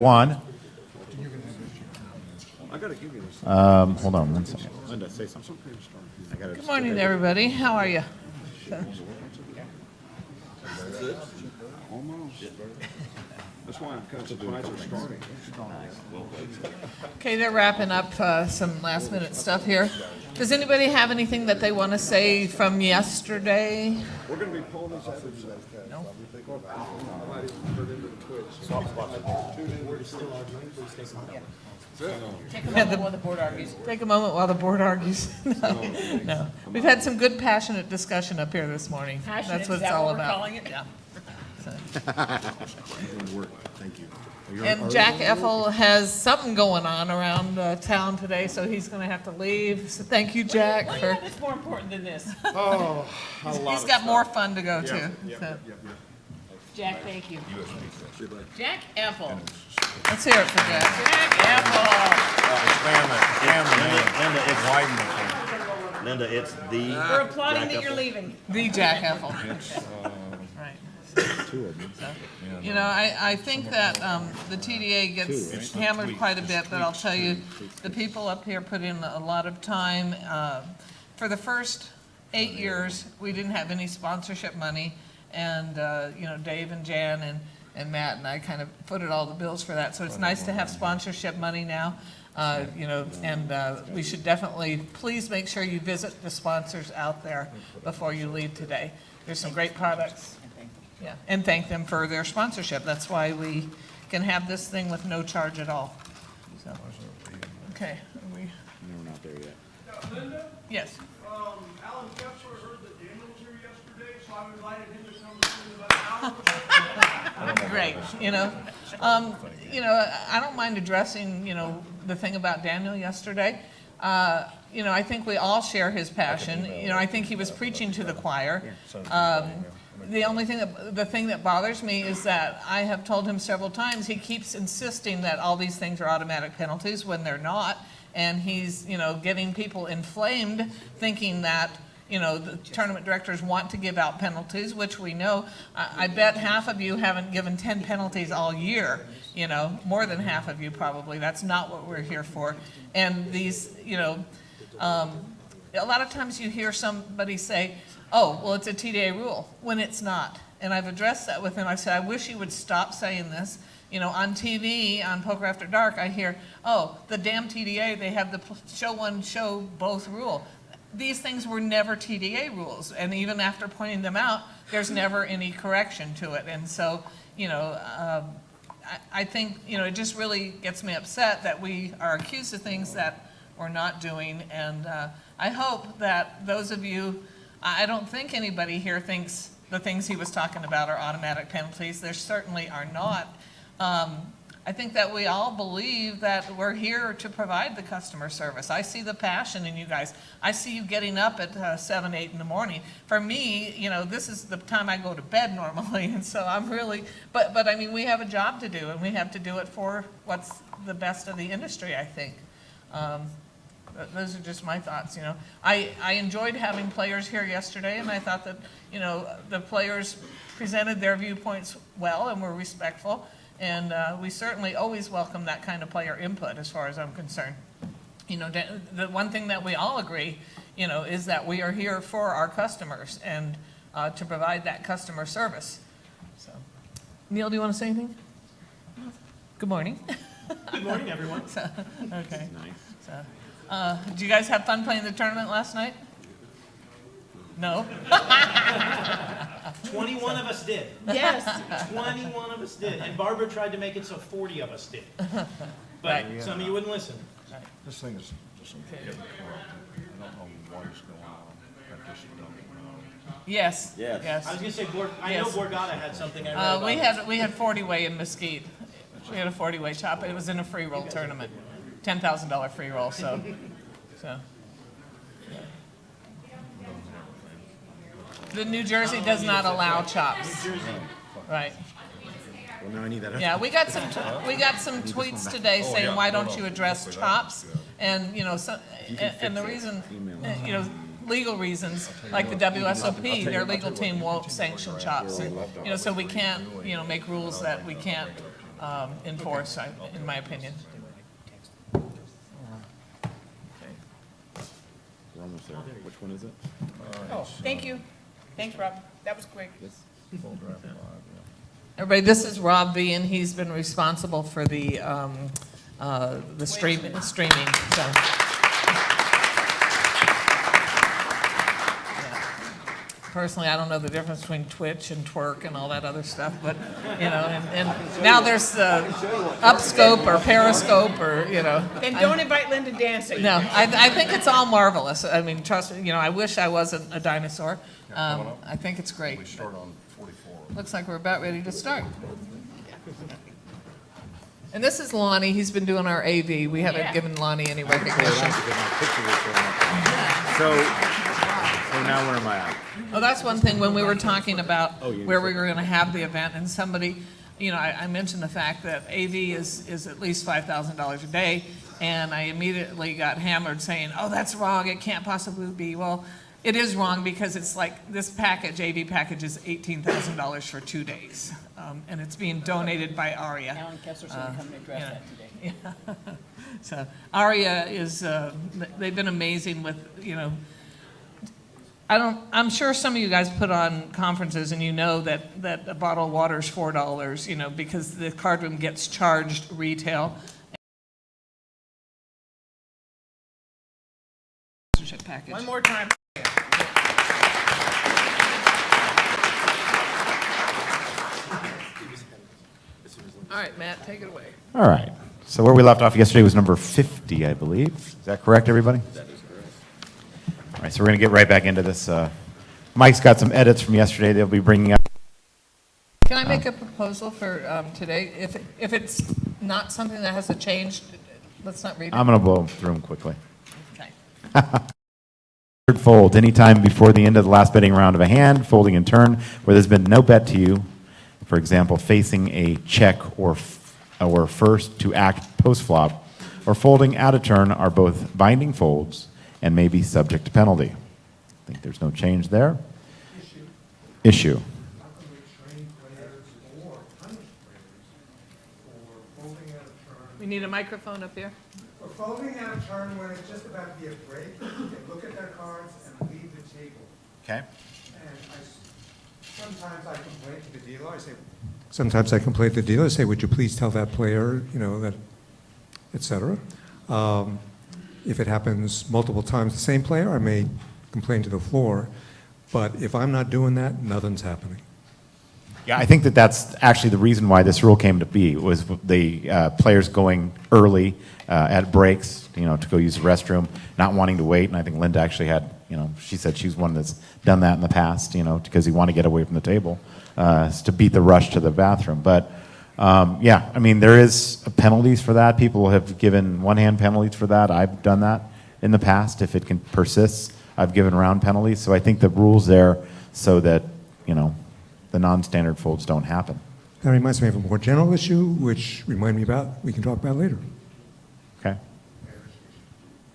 One. I gotta give you this. Hold on one second. Linda, say something. Good morning, everybody. How are you? Almost. That's why I'm kind of surprised we're starting. Okay, they're wrapping up some last minute stuff here. Does anybody have anything that they want to say from yesterday? We're gonna be pulling this off. No? Take a moment while the board argues. Take a moment while the board argues. No. We've had some good passionate discussion up here this morning. Passionate, That's what is it's that all what we're about. calling it? Yeah. Thank you. And Jack Effel has something going on around town today, so he's going to have to leave. So thank you, Jack, What do you for. have that's more important than this? He's got more fun to go to. So. Jack, thank you. Jack Effel. Let's hear it for Jack. Jack Effel. Linda, it's the. We're applauding Jack that you're Effel. leaving. The Jack Effel. Right. You know, I think that the TDA gets hammered quite a bit, but I'll tell you, the people up here put in a lot of time. For the first 8 years, we didn't have any sponsorship money, and you know, Dave and Jan and Matt and I kind of footed all the bills for that. So it's nice to have sponsorship money now. You know, and we should definitely, please make sure you visit the sponsors out there before you leave today. There's some great products. Yeah, and thank them for their sponsorship. That's why we can have this thing with no charge at all. So, okay, are we? No, we're not there yet. Linda, Yes. Alan Kessler heard that Daniel was here yesterday, so I invited him to come to about an hour. Great. You know, I don't mind addressing, you know, the thing about Daniel yesterday. You know, I think we all share his passion. You know, I think he was preaching to the choir. The thing that bothers me is that I have told him several times, he keeps insisting that all these things are automatic penalties when they're not. And he's, you know, getting people inflamed thinking that, you know, the tournament directors want to give out penalties, which we know. I bet half of you haven't given 10 penalties all year, you know, more than half of you probably. That's not what we're here for. And these, you know, a lot of times you hear somebody say, oh, well, it's a TDA rule, when it's not. And I've addressed that with him. I said, I wish you would stop saying this. You know, on TV, on Poker After Dark, I hear, oh, the damn TDA, they have the show one, show both rule. These things were never TDA rules. And even after pointing them out, there's never any correction to it. And so, you know, I think, you know, it just really gets me upset that we are accused of things that we're not doing. And I hope that those of you, I don't think anybody here thinks the things he was talking about are automatic penalties. There certainly are not. I think that we all believe that we're here to provide the customer service. I see the passion in you guys. I see you getting up at 7, 8 in the morning. For me, you know, this is the time I go to bed normally, and so I'm really, but I mean, we have a job to do, and we have to do it for what's the best of the industry, I think. Those are just my thoughts, you know. I enjoyed having players here yesterday, and I thought that, you know, the players presented their viewpoints well and were respectful, and we certainly always welcome that kind of player input as far as I'm concerned. You know, the one thing that we all agree, you know, is that we are here for our customers and to provide that customer service. So, Neil, do you want to say anything? Good morning. Good morning, everyone. Okay. So, did you guys have fun playing the tournament last night? No? 21 of us did. Yes. 21 of us did. And Barbara tried to make it so 40 of us did. But Right. some of you wouldn't listen. This thing is just getting corrupt. I don't know what is going on. I just don't know. Yes. Yes. Yes. I was going to say, I know Yes. Borgata had something I read about. We had 40-way in Mesquite. We had a 40-way chop. It was in a free roll tournament, $10,000 free roll. So. The New Jersey does not allow chops. Right. Well, now I need that. Yeah, we got some tweets today saying, why don't you address chops? And, you know, and the reason, you know, legal reasons, like the WSOP, their legal team won't sanction chops. And, you know, so we can't, you know, make rules that we can't enforce, in my opinion. We're almost there. Which one is it? Oh, thank you. Thanks, Rob. That was quick. Full draft live, yeah. Everybody, this is Rob V, and he's been responsible for the streaming, so. Yeah. Personally, I don't know the difference between Twitch and twerk and all that other stuff, but, you know, and now there's Upscope or Periscope or, you know. Then don't invite Linda dancing. No, I think it's all marvelous. I mean, trust me, you know, I wish I wasn't a dinosaur. I think it's great. We start on 44. Looks like we're about ready to start. And this is Lonnie. He's been doing our AV. We haven't Yeah. given Lonnie any recognition. So now where am I at? Oh, that's one thing when we were talking about you where we were going to have the event, and somebody, you know, I mentioned the fact that AV is at least $5,000 a day, and I immediately got hammered saying, oh, that's wrong. It can't possibly be. Well, it is wrong because it's like this package, AV package, is $18,000 for 2 days, and it's being donated by ARIA. Alan Kessler's going to come and address that today. Yeah. So ARIA is, they've been amazing with, you know, I'm sure some of you guys put on conferences and you know that a bottle of water is $4, you know, because the card room gets charged retail. Package. One more time. All right, Matt, take it away. All right. So where we left off yesterday was number 50, I believe. Is that correct, everybody? That is correct. All right, so we're going to get right back into this. Mike's got some edits from yesterday they'll be bringing up. Can I make a proposal for today? If it's not something that has to change, let's not read it. I'm going to blow through them quickly. Okay. Third fold, anytime before the end of the last betting round of a hand, folding in turn, where there's been no bet to you, for example, facing a check or first to act post-flop, or folding out of turn are both binding folds and may be subject to penalty. I think there's no change there. Issue. How can we train players or punish players for folding out of turn? We need a microphone up here. For folding out of turn when it's just about to be a break, they look at their cards and leave the table. Okay. And sometimes I complain to the dealer, say, would you please tell that player, you know, that, et cetera. If it happens multiple times, the same player, I may complain to the floor. But if I'm not doing that, nothing's happening. Yeah, I think that's actually the reason why this rule came to be, was the players going early at breaks, you know, to go use the restroom, not wanting to wait. And I think Linda actually had, you know, she said she's one that's done that in the past, you know, because you want to get away from the table, to beat the rush to the bathroom. But yeah, I mean, there is penalties for that. People have given one-hand penalties for that. I've done that in the past. If it can persist, I've given round penalties. So I think the rule's there so that, you know, the non-standard folds don't happen. That reminds me of a more general issue, which we can talk about later. Okay.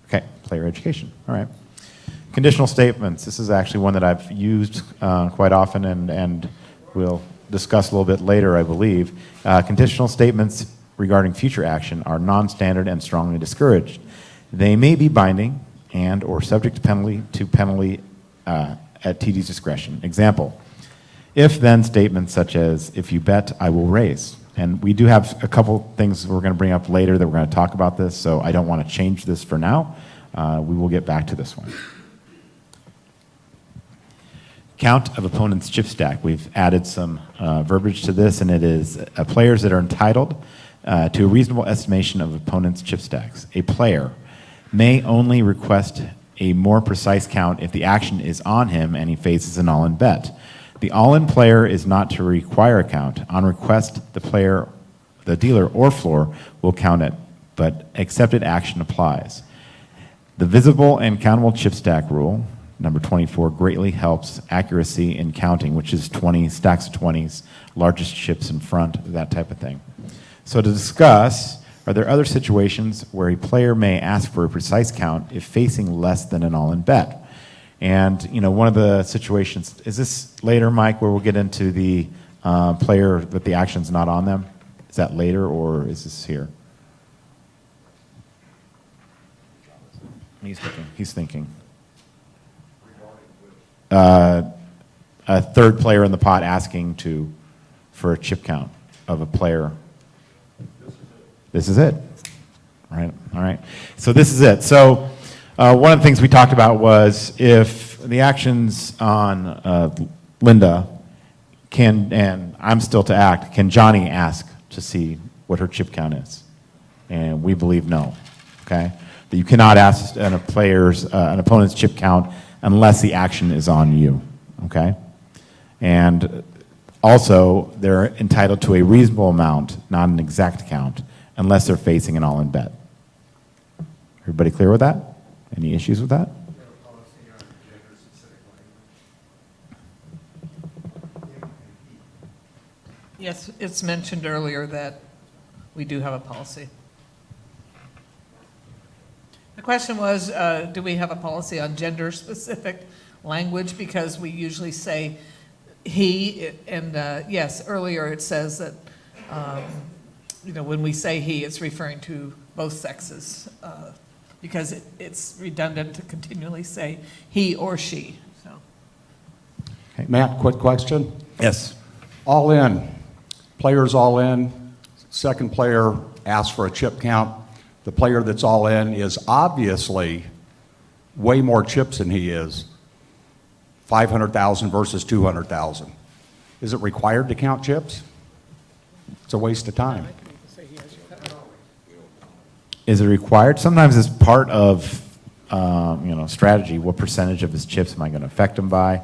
Okay, player education. All right. Conditional statements. This is actually one that I've used quite often and we'll discuss a little bit later, I believe. Conditional statements regarding future action are non-standard and strongly discouraged. They may be binding and or subject to penalty at TD's discretion. Example, if-then statements such as, if you bet, I will raise. And we do have a couple things we're going to bring up later that we're going to talk about this, so I don't want to change this for now. We will get back to this one. Count of opponent's chip stack. We've added some verbiage to this, and it is players that are entitled to a reasonable estimation of opponent's chip stacks. A player may only request a more precise count if the action is on him and he faces an all-in bet. The all-in player is not to require a count. On request, the dealer or floor will count it, but accepted action applies. The visible and countable chip stack rule, number 24, greatly helps accuracy in counting, which is 20 stacks of 20s, largest chips in front, that type of thing. So to discuss, are there other situations where a player may ask for a precise count if facing less than an all-in bet? And, you know, one of the situations, is this later, Mike, where we'll get into the player that the action's not on them Is that later or is this here? He's thinking. A third player in the pot asking for a chip count of a player. This is it. All right. So this is it. So one of the things we talked about was if the actions on Linda and I'm still to act, can Johnny ask to see what her chip count is? And we believe no. Okay. That you cannot ask an opponent's chip count unless the action is on you. Okay. And also, they're entitled to a reasonable amount, not an exact count, unless they're facing an all-in bet. Everybody clear with that? Any issues with that? Yes, it's mentioned earlier that we do have a policy. The question was, do we have a policy on gender-specific language? Because we usually say he, and yes, earlier it says that, when we say he, it's referring to both sexes, because it's redundant to continually say he or she, so. Okay. Matt, quick question. Yes. All in, players all in, second player asks for a chip count. The player that's all in is obviously way more chips than he is, 500,000 versus 200,000. Is it required to count chips? It's a waste of time. Is it required? Sometimes it's part of strategy. What percentage of his chips am I going to affect him by?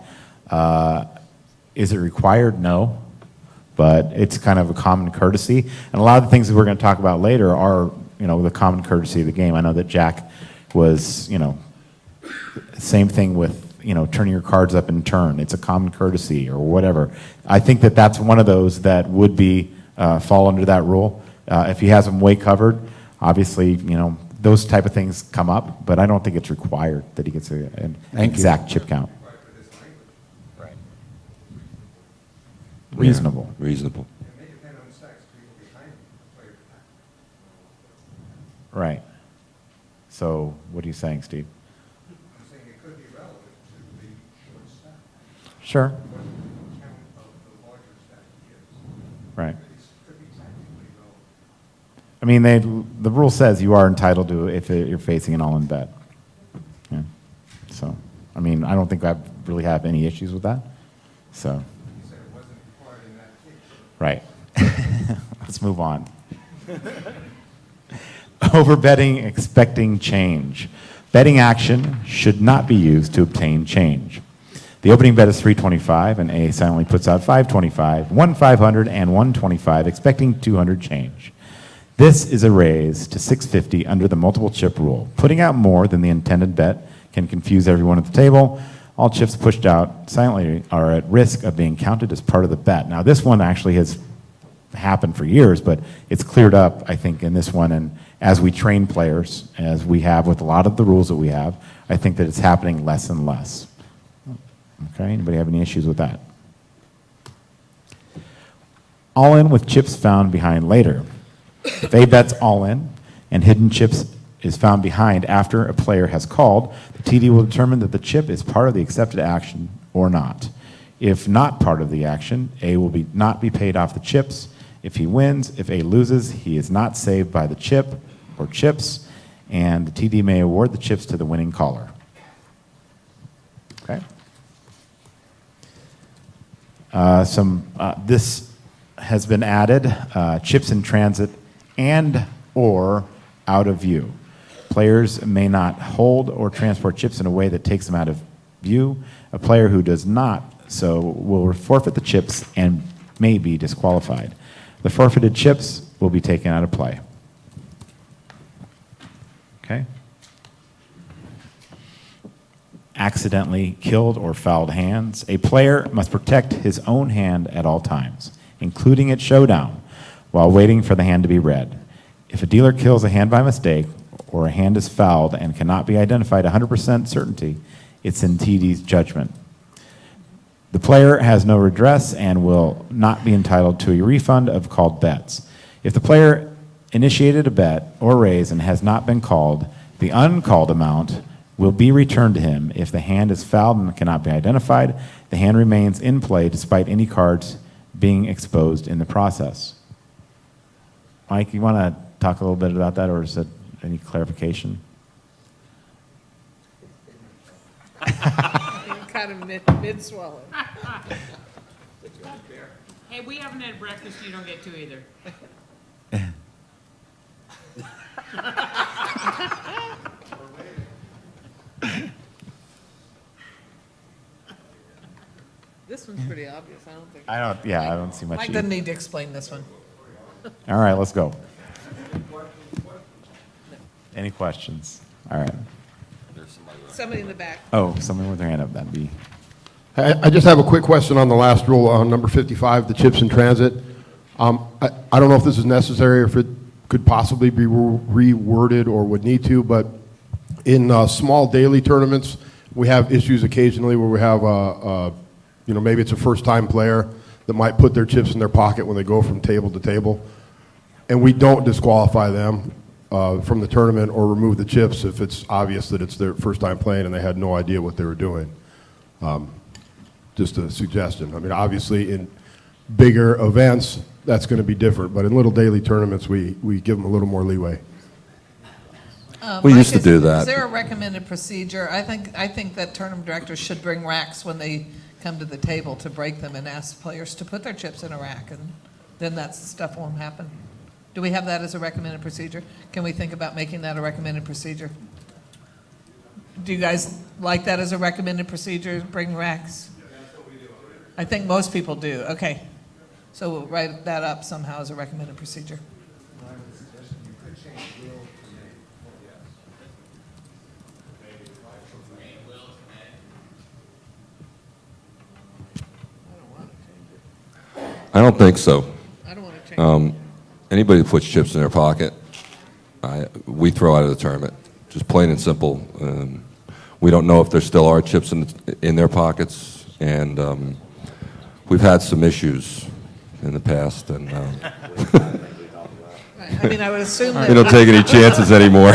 Is it required? No. But it's kind of a common courtesy. And a lot of the things that we're going to talk about later are, the common courtesy of the game. I know that Jack was, same thing with, turning your cards up in turn. It's a common courtesy or whatever. I think that that's one of those that would be fall under that rule. If he has them way covered, obviously, those type of things come up, but I don't think it's required that he gets an exact chip count. Right. Reasonable. Reasonable. Right. So what are you saying, Steve? I'm saying it could be relevant to the short stack. Sure. What the count of the larger stack is. Right. Could be technically relevant. I mean, the rule says you are entitled to if you're facing an all-in bet. Yeah. So, I mean, I don't think I really have any issues with that. So. You said it wasn't required in that case. Right. Let's move on. Overbetting, expecting change. Betting action should not be used to obtain change. The opening bet is 325, and A silently puts out 525, 500, and 125, expecting 200 change. This is a raise to 650 under the multiple chip rule. Putting out more than the intended bet can confuse everyone at the table. All chips pushed out silently are at risk of being counted as part of the bet. Now, this one actually has happened for years, but it's cleared up, I think, in this one. And as we train players, as we have with a lot of the rules that we have, I think that it's happening less and less. Okay, anybody have any issues with that? All in with chips found behind later. If a bet's all in and hidden chips is found behind after a player has called, the TD will determine that the chip is part of the accepted action or not. If not part of the action, A will not be paid off the chips. If he wins, if A loses, he is not saved by the chip or chips, and the TD may award the chips to the winning caller. Okay? This has been added, chips in transit and or out of view. Players may not hold or transport chips in a way that takes them out of view. A player who does not so will forfeit the chips and may be disqualified. The forfeited chips will be taken out of play. Okay? Accidentally killed or fouled hands. A player must protect his own hand at all times, including at showdown, while waiting for the hand to be read. If a dealer kills a hand by mistake or a hand is fouled and cannot be identified 100% certainty, it's in TD's judgment. The player has no redress and will not be entitled to a refund of called bets. If the player initiated a bet or raise and has not been called, the uncalled amount will be returned to him. If the hand is fouled and cannot be identified, the hand remains in play despite any cards being exposed in the process. Mike, you want to talk a little bit about that, or is that any clarification? Kind of mid-swallow. Hey, we haven't had breakfast, you don't get to either. This one's pretty obvious, I don't think. I don't see much. Mike doesn't need to explain this one. All right, let's go. Any questions? All right. Somebody in the back. Oh, someone with their hand up, that'd be. I just have a quick question on the last rule on number 55, the chips in transit. I don't know if this is necessary or if it could possibly be reworded or would need to, but in small daily tournaments, we have issues occasionally where we have maybe it's a first-time player that might put their chips in their pocket when they go from table to table, and we don't disqualify them from the tournament or remove the chips if it's obvious that it's their first time playing and they had no idea what they were doing. Just a suggestion. I mean, obviously in bigger events, that's going to be different, but in little daily tournaments, we give them a little more leeway. We Mike, used to do that. Is there a recommended procedure? I think that tournament directors should bring racks when they come to the table to break them and ask players to put their chips in a rack, and then that stuff won't happen. Do we have that as a recommended procedure? Can we think about making that a recommended procedure? Do you guys like that as a recommended procedure, bring racks? I think most people do. Okay. So we'll write that up somehow as a recommended procedure. I don't think so. I don't want to change it. Anybody that puts chips in their pocket, we throw out of the tournament. Just plain and simple. We don't know if there still are chips in their pockets, and we've had some issues in the past, and I mean, I would assume we don't take any chances anymore.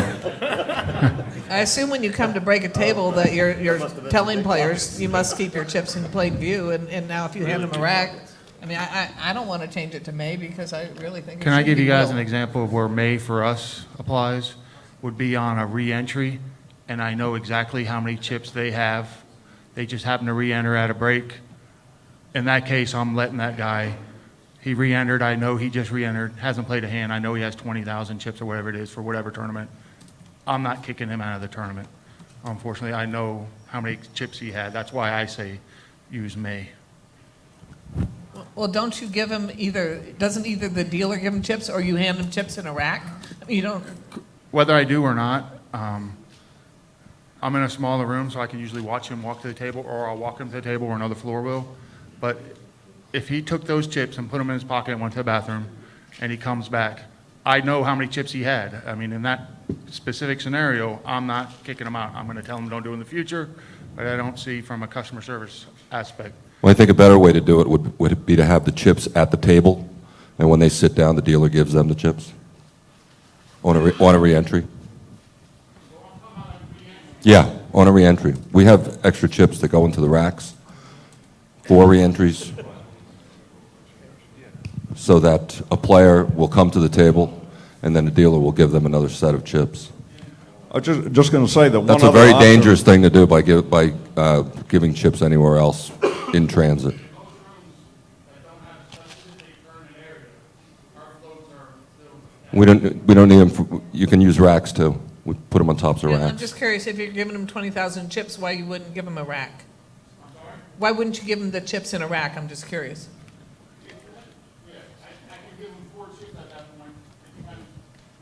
I assume when you come to break a table that you're telling players you must keep your chips in plain view, and now if you hand them a rack, I mean, I don't want to change it to May because I really think. Can I give you guys an example of where May for us applies? Would be on a re-entry, and I know exactly how many chips they have. They just happen to re-enter at a break. In that case, I'm letting that guy. He re-entered. I know he just re-entered. Hasn't played a hand. I know he has 20,000 chips or whatever it is for whatever tournament. I'm not kicking him out of the tournament. Unfortunately, I know how many chips he had. That's why I say use May. Well, don't you give him doesn't either the dealer give him chips or you hand him chips in a rack? I mean, you don't. Whether I do or not, I'm in a smaller room, so I can usually watch him walk to the table, or I'll walk him to the table, or another floor will. But if he took those chips and put them in his pocket and went to the bathroom, and he comes back, I know how many chips he had. I mean, in that specific scenario, I'm not kicking him out. I'm going to tell him don't do it in the future, but I don't see from a customer service aspect. Well, I think a better way to do it would be to have the chips at the table, and when they sit down, the dealer gives them the chips on a re-entry. Yeah, on a re-entry. We have extra chips that go into the racks for re-entries, so that a player will come to the table, and then the dealer will give them another set of chips. I was just going to say that that's a other very option- dangerous thing to do by giving chips anywhere else in transit. We don't need them. You can use racks too. We put them on tops of Yeah, I'm racks. just curious, if you're giving him 20,000 chips, why you wouldn't give him a rack? Why wouldn't you give him the chips in a rack? I'm just curious. I could give him 4 chips at that point. It depends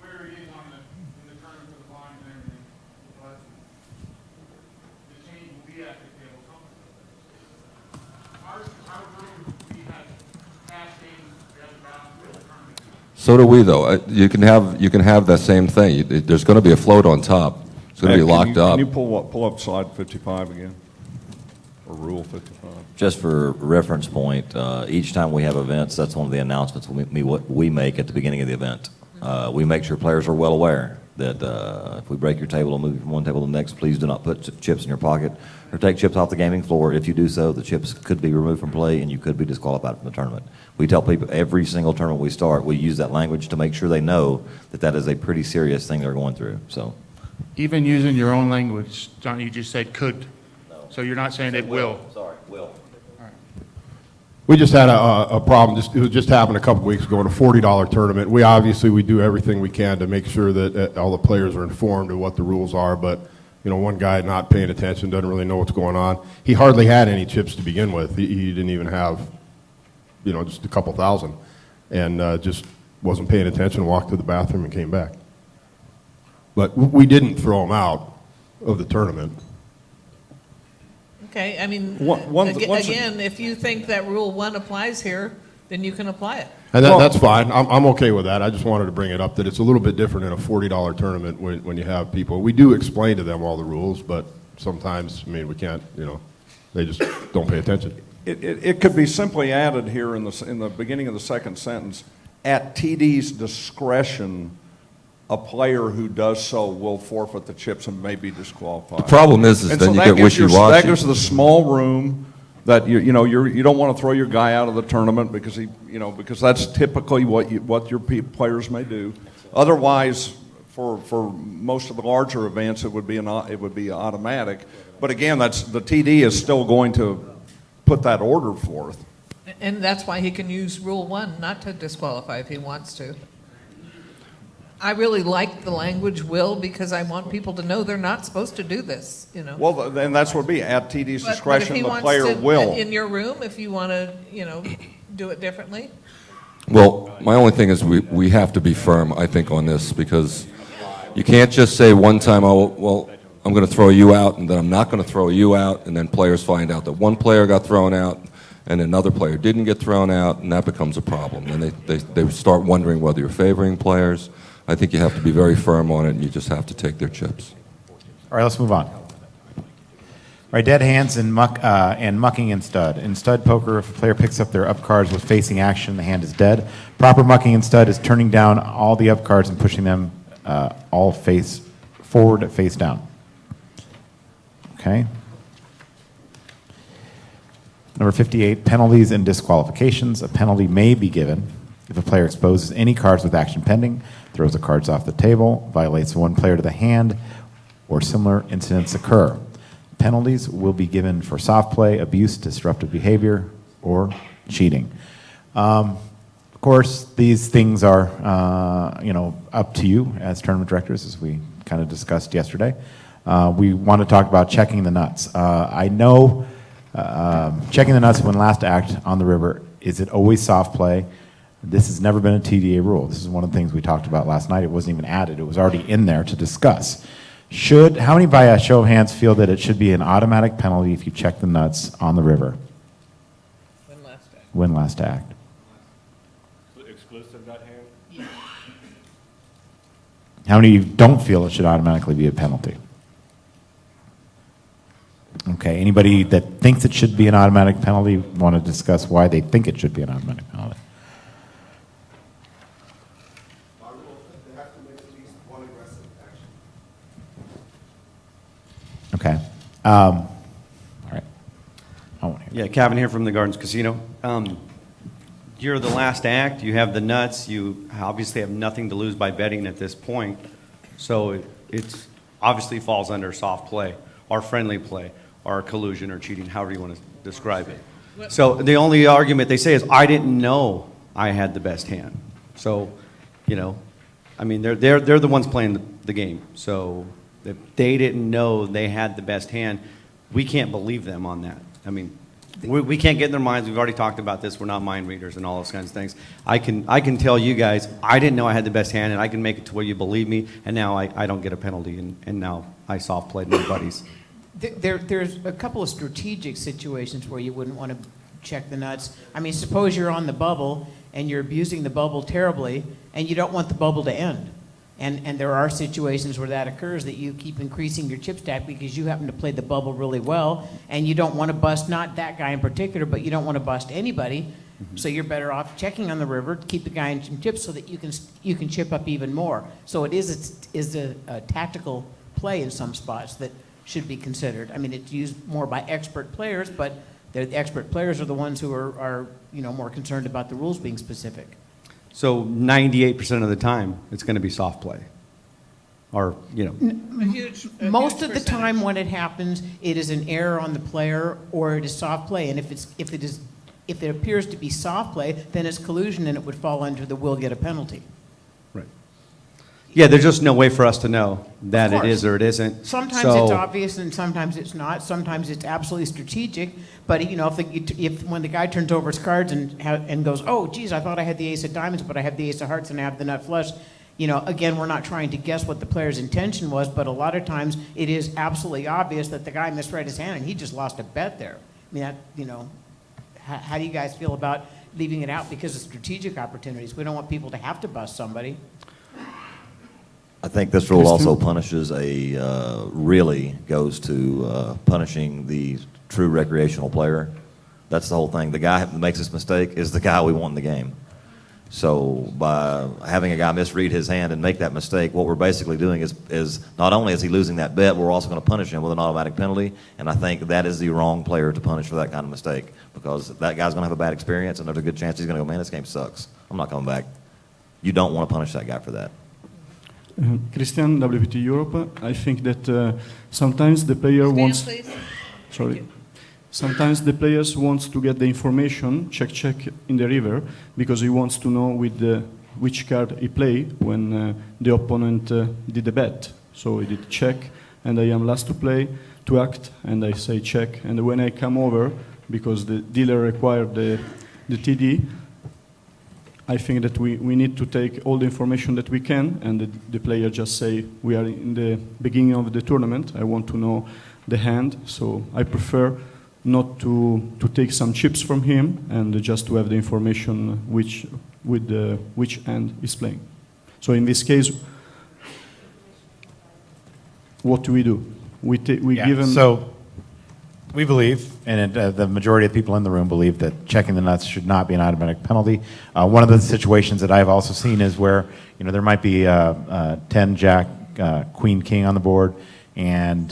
where he is in the tournament for the blinds and everything. But the change will be at the table. Our room, we have half games, we have about the tournament. So do we, though. You can have that same thing. There's going to be a float on top. It's going to be locked up. Can you pull up slide 55 again? Rule 55. Just for reference point, each time we have events, that's one of the announcements we make at the beginning of the event. We make sure players are well aware that if we break your table and move you from one table to the next, please do not put chips in your pocket or take chips off the gaming floor. If you do so, the chips could be removed from play and you could be disqualified from the tournament. We tell people every single tournament we start, we use that language to make sure they know that that is a pretty serious thing they're going through. So, Even using your own language, John, you just said could. no. So you're not saying it will. Sorry, will. We just had a problem, it was just happened a couple weeks ago in a $40 tournament. We do everything we can to make sure that all the players are informed of what the rules are, but, one guy not paying attention, doesn't really know what's going on. He hardly had any chips to begin with. He didn't even have, just a couple thousand, and just wasn't paying attention, walked to the bathroom and came back. But we didn't throw him out of the tournament. Okay, I mean, Once again, if you think that Rule 1 applies here, then you can apply it. And that's fine. I'm okay with that. I just wanted to bring it up that it's a little bit different in a $40 tournament when you have people. We do explain to them all the rules, but sometimes, we can't, they just don't pay attention. It could be simply added here in the beginning of the second sentence, at TD's discretion, a player who does so will forfeit the chips and may be disqualified. The problem is And then so you that get gives wishy-washy. That gives the small room that you don't want to throw your guy out of the tournament because because that's typically what your players may do. Otherwise, for most of the larger events, it would be automatic. But again, the TD is still going to put that order forth. And that's why he can use Rule 1 not to disqualify if he wants to. I really like the language will because I want people to know they're not supposed to do this, Well, then that's what it would be. At TD's But if discretion, he the wants player to, will. in your room, if you want to, do it differently. Well, my only thing is we have to be firm, I think, on this, because you can't just say one time, oh, well, I'm going to throw you out, and then I'm not going to throw you out, and then players find out that one player got thrown out, and another player didn't get thrown out, and that becomes a problem. And they start wondering whether you're favoring players. I think you have to be very firm on it, and you just have to take their chips. All right, let's move on. All right, dead hands and mucking and stud. In stud poker, if a player picks up their up cards with facing action, the hand is dead. Proper mucking and stud is turning down all the up cards and pushing them all face forward, face down. Okay. Number 58, penalties and disqualifications. A penalty may be given if a player exposes any cards with action pending, throws the cards off the table, violates one player to the hand, or similar incidents occur. Penalties will be given for soft play, abuse, disruptive behavior, or cheating. Of course, these things are, up to you as tournament directors, as we kind of discussed yesterday. We want to talk about checking the nuts. I know checking the nuts when last act on the river, is it always soft play? This has never been a TDA rule. This is one of the things we talked about last night. It wasn't even added. It was already in there to discuss. How many by a show of hands feel that it should be an automatic penalty if you check the nuts on the river? When last act. Exclusive nut hand? How many of you don't feel it should automatically be a penalty? Okay, anybody that thinks it should be an automatic penalty want to discuss why they think it should be an automatic penalty? Okay. All right. Yeah, Kevin here from the Gardens Casino. You're the last act. You have the nuts. You obviously have nothing to lose by betting at this point. So it's obviously falls under soft play or friendly play or collusion or cheating, however you want to describe it. So the only argument they say is, I didn't know I had the best hand. So, I mean, they're the ones playing the game. So if they didn't know they had the best hand, we can't believe them on that. I mean, we can't get in their minds. We've already talked about this. We're not mind readers and all those kinds of things. I can tell you guys, I didn't know I had the best hand, and I can make it to where you believe me, and now I don't get a penalty, and now I soft played my buddies. There's a couple of strategic situations where you wouldn't want to check the nuts. I mean, suppose you're on the bubble, and you're abusing the bubble terribly, and you don't want the bubble to end. And there are situations where that occurs, that you keep increasing your chip stack because you happen to play the bubble really well, and you don't want to bust, not that guy in particular, but you don't want to bust anybody. So you're better off checking on the river to keep the guy in some chips so that you can chip up even more. So it is a tactical play in some spots that should be considered. I mean, it's used more by expert players, but the expert players are the ones who are more concerned about the rules being specific. So 98% of the time, it's going to be soft play. Or, Most of the time when it happens, it is an error on the player or it is soft play. And if it appears to be soft play, then it's collusion and it would fall under the will get a penalty. Right. Yeah, there's just no way for us to know that it is or it isn't. Sometimes it's obvious and sometimes it's not. Sometimes it's absolutely strategic. But if when the guy turns over his cards and goes, oh, geez, I thought I had the ace of diamonds, but I have the ace of hearts and I have the nut flush. Again, we're not trying to guess what the player's intention was, but a lot of times it is absolutely obvious that the guy misread his hand and he just lost a bet there. I mean, how do you guys feel about leaving it out because of strategic opportunities? We don't want people to have to bust somebody. I think this rule also punishes really goes to punishing the true recreational player. That's the whole thing. The guy that makes this mistake is the guy we want in the game. So by having a guy misread his hand and make that mistake, what we're basically doing is not only is he losing that bet, we're also going to punish him with an automatic penalty. And I think that is the wrong player to punish for that kind of mistake, because that guy's going to have a bad experience, and there's a good chance he's going to go, man, this game sucks. I'm not coming back. You don't want to punish that guy for that. Christian, WPT Europe. I think that sometimes the player wants. Please. Sorry. Sometimes the players wants to get the information, check in the river, because he wants to know which card he play when the opponent did the bet. So he did check, and I am last to act, and I say check. And when I come over, because the dealer required the TD, I think that we need to take all the information that we can, and the player just say, we are in the beginning of the tournament, I want to know the hand, so I prefer not to take some chips from him and just to have the information which hand is playing. So in this case, what do? We give him. So we believe, and the majority of people in the room believe, that checking the nuts should not be an automatic penalty. One of the situations that I've also seen is where there might be 10 Jack, Queen, King on the board, and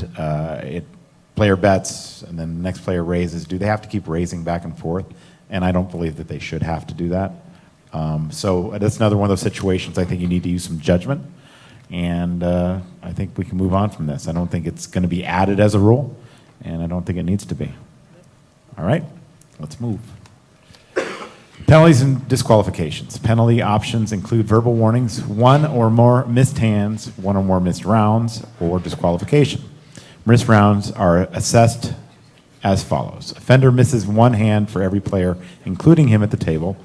player bets, and then the next player raises. Do they have to keep raising back and forth? And I don't believe that they should have to do that. So that's another one of those situations I think you need to use some judgment, and I think we can move on from this. I don't think it's going to be added as a rule, and I don't think it needs to be. All right, let's move. Penalties and disqualifications. Penalty options include verbal warnings, one or more missed hands, one or more missed rounds, or disqualification. Missed rounds are assessed as follows. Offender misses one hand for every player, including him at the table,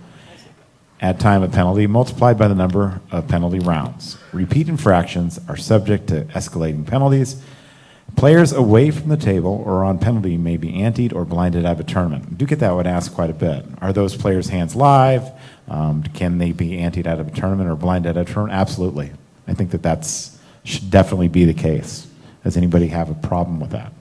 at time of penalty, multiplied by the number of penalty rounds. Repeat infractions are subject to escalating penalties. Players away from the table or on penalty may be anteed or blinded out of a tournament. I do get that one asked quite a bit. Are those players' hands live? Can they be anteed out of a tournament or blinded out of a tournament? Absolutely. I think that should definitely be the case. Does anybody have a problem with that?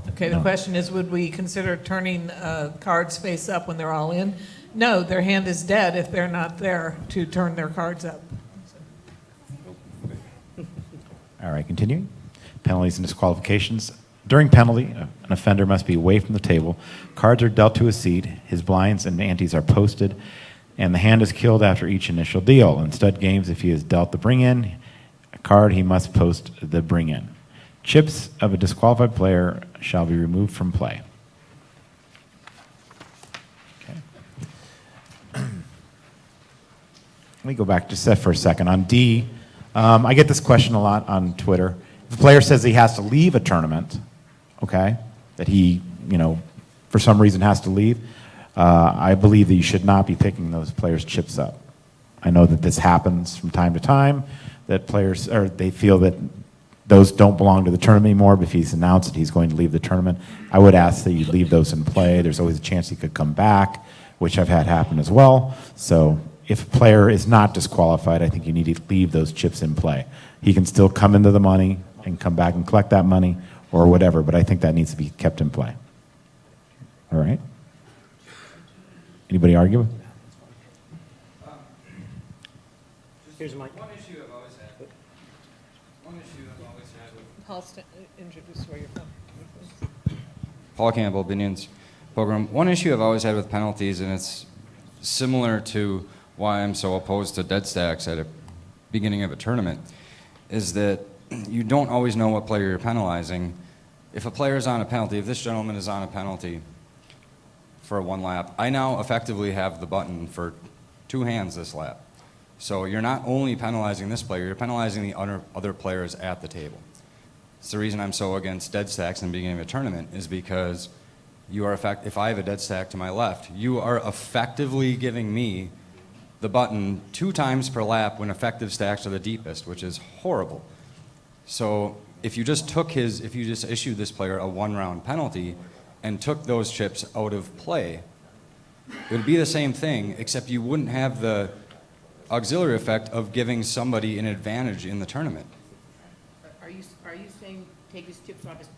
Okay, the question is, would we consider turning cards face up when they're all in? No, their hand is dead if they're not there to turn their cards up. All right, continuing. Penalties and disqualifications. During penalty, an offender must be away from the table. Cards are dealt to a seat. His blinds and antes are posted, and the hand is killed after each initial deal. In stud games, if he is dealt the bring-in card, he must post the bring-in. Chips of a disqualified player shall be removed from play. Okay. Let me go back just for a second. On D, I get this question a lot on Twitter. If a player says he has to leave a tournament, okay, that he, for some reason has to leave, I believe that you should not be picking those players' chips up. I know that this happens from time to time, that players, or they feel that those don't belong to the tournament anymore, but if he's announced that he's going to leave the tournament, I would ask that you leave those in play. There's always a chance he could come back, which I've had happen as well. So if a player is not disqualified, I think you need to leave those chips in play. He can still come into the money and come back and collect that money or whatever, but I think that needs to be kept in play. All right? Anybody argue? Here's Mike. One issue I've always had with Paul, introduce where you're from. Paul Campbell, Binions Program. One issue I've always had with penalties, and it's similar to why I'm so opposed to dead stacks at a beginning of a tournament, is that you don't always know what player you're penalizing. If a player is on a penalty, if this gentleman is on a penalty for one lap, I now effectively have the button for 2 hands this lap. So you're not only penalizing this player, you're penalizing the other players at the table. It's the reason I'm so against dead stacks in the beginning of a tournament, is because you are if I have a dead stack to my left, you are effectively giving me the button 2 times per lap when effective stacks are the deepest, which is horrible. So if you just issued this player a 1-round penalty and took those chips out of play, it would be the same thing, except you wouldn't have the auxiliary effect of giving somebody an advantage in the tournament. Are you saying take his chips off his...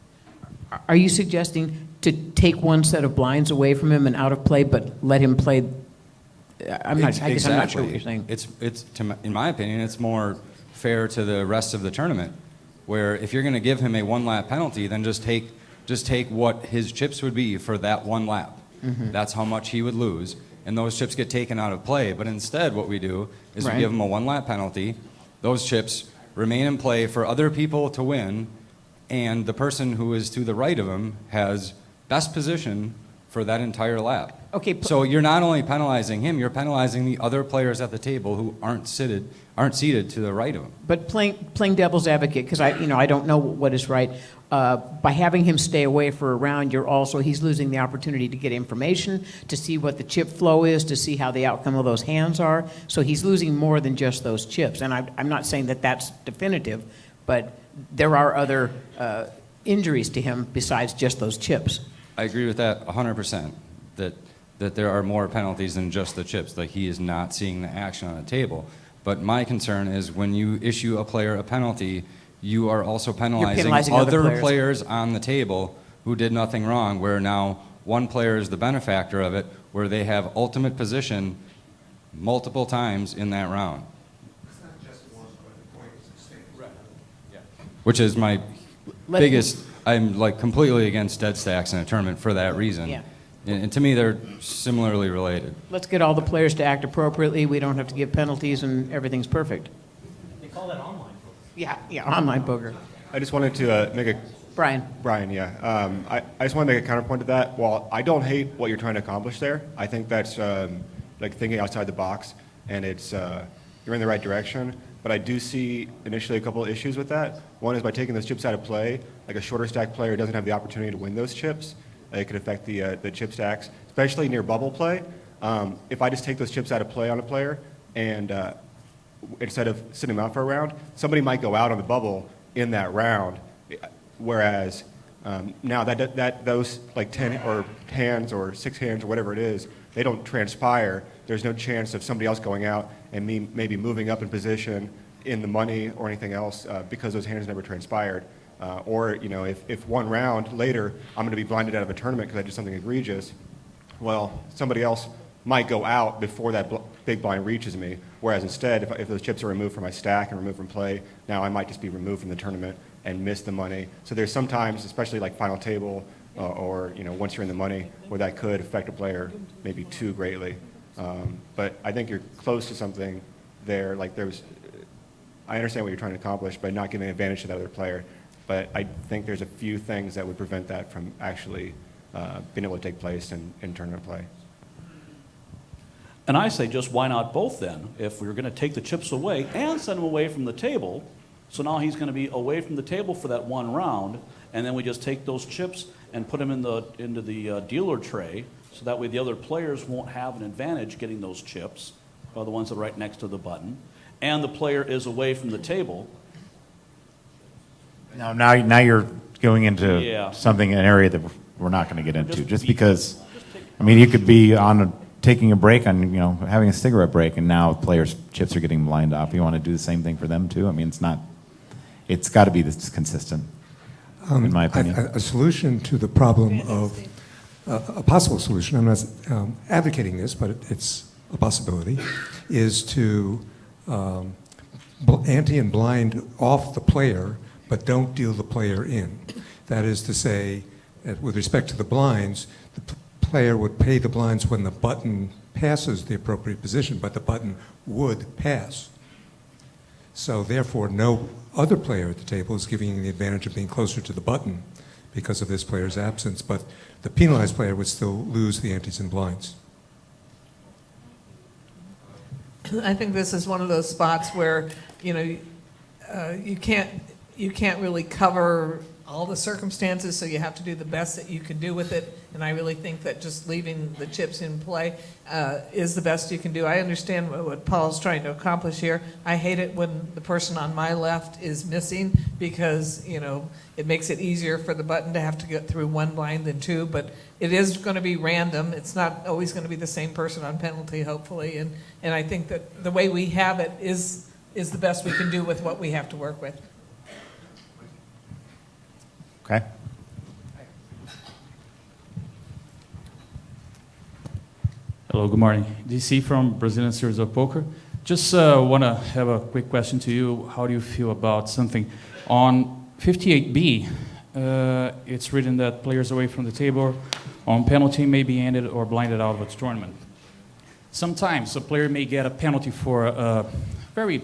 Are you suggesting to take one set of blinds away from him and out of play, but let him play? I guess I'm not sure what you're saying. In my opinion, it's more fair to the rest of the tournament, where if you're going to give him a 1-lap penalty, then just take what his chips would be for that 1 lap. Mm-hmm. That's how much he would lose, and those chips get taken out of play. But instead, what we do is we give him a 1-lap penalty. Those chips remain in play for other people to win, and the person who is to the right of him has best position for that entire lap. Okay. So you're not only penalizing him, you're penalizing the other players at the table who aren't seated to the right of him. But playing devil's advocate, because I don't know what is right. By having him stay away for a round, he's losing the opportunity to get information, to see what the chip flow is, to see how the outcome of those hands are. So he's losing more than just those chips. And I'm not saying that that's definitive, but there are other injuries to him besides just those chips. I agree with that 100%, that there are more penalties than just the chips, like he is not seeing the action on the table. But my concern is when you issue a player a penalty, you are also penalizing other players on the table who did nothing wrong, where now one player is the benefactor of it, where they have ultimate position multiple times in that round. It's not just one, but the point is the same. Right. Yeah. Which is my biggest... I'm like completely against dead stacks in a tournament for that reason. Yeah. And to me, they're similarly related. Let's get all the players to act appropriately. We don't have to give penalties, and everything's perfect. They call that online poker. Yeah, online poker. I just wanted to make a... Brian, yeah. I just want to make a counterpoint to that. While I don't hate what you're trying to accomplish there, I think that's like thinking outside the box, and it's you're in the right direction. But I do see initially a couple of issues with that. One is by taking those chips out of play, like a shorter stack player doesn't have the opportunity to win those chips. It could affect the chip stacks, especially near bubble play. If I just take those chips out of play on a player and instead of sitting them out for a round, somebody might go out on the bubble in that round. Whereas now those like 10 or hands or 6 hands or whatever it is, they don't transpire. There's no chance of somebody else going out and me maybe moving up in position in the money or anything else because those hands never transpired. Or if one round later I'm going to be blinded out of a tournament because I did something egregious, well, somebody else might go out before that big blind reaches me. Whereas instead, if those chips are removed from my stack and removed from play, now I might just be removed from the tournament and miss the money. So there's sometimes, especially like final table or once you're in the money, where that could affect a player maybe too greatly. But I think you're close to something there. Like I understand what you're trying to accomplish by not giving advantage to that other player. But I think there's a few things that would prevent that from actually being able to take place in tournament play. And I say just why not both then? If we're going to take the chips away and send him away from the table, so now he's going to be away from the table for that one round, and then we just take those chips and put them into the dealer tray, so that way the other players won't have an advantage getting those chips, or the ones that are right next to the button, and the player is away from the table. Now you're going into Yeah. something, an area that we're not going to get into, just because, I mean, you could be taking a break on, having a cigarette break, and now players' chips are getting lined up. You want to do the same thing for them too? I mean, it's got to be this consistent, in my opinion. A solution to the problem of, a possible solution, I'm not advocating this, but it's a possibility, is to ante and blind off the player, but don't deal the player in. That is to say, with respect to the blinds, the player would pay the blinds when the button passes the appropriate position, but the button would pass. So therefore, no other player at the table is giving you the advantage of being closer to the button because of this player's absence, but the penalized player would still lose the antes and blinds. I think this is one of those spots where, you can't really cover all the circumstances, so you have to do the best that you can do with it. And I really think that just leaving the chips in play is the best you can do. I understand what Paul's trying to accomplish here. I hate it when the person on my left is missing because, it makes it easier for the button to have to get through one blind than two, but it is going to be random. It's not always going to be the same person on penalty, hopefully. And I think that the way we have it is the best we can do with what we have to work with. Okay. Hello, good morning. DC from Brazilian Series of Poker. Just want to have a quick question to you. How do you feel about something? On 58B, it's written that players away from the table on penalty may be ended or blinded out of a tournament. Sometimes a player may get a penalty for a very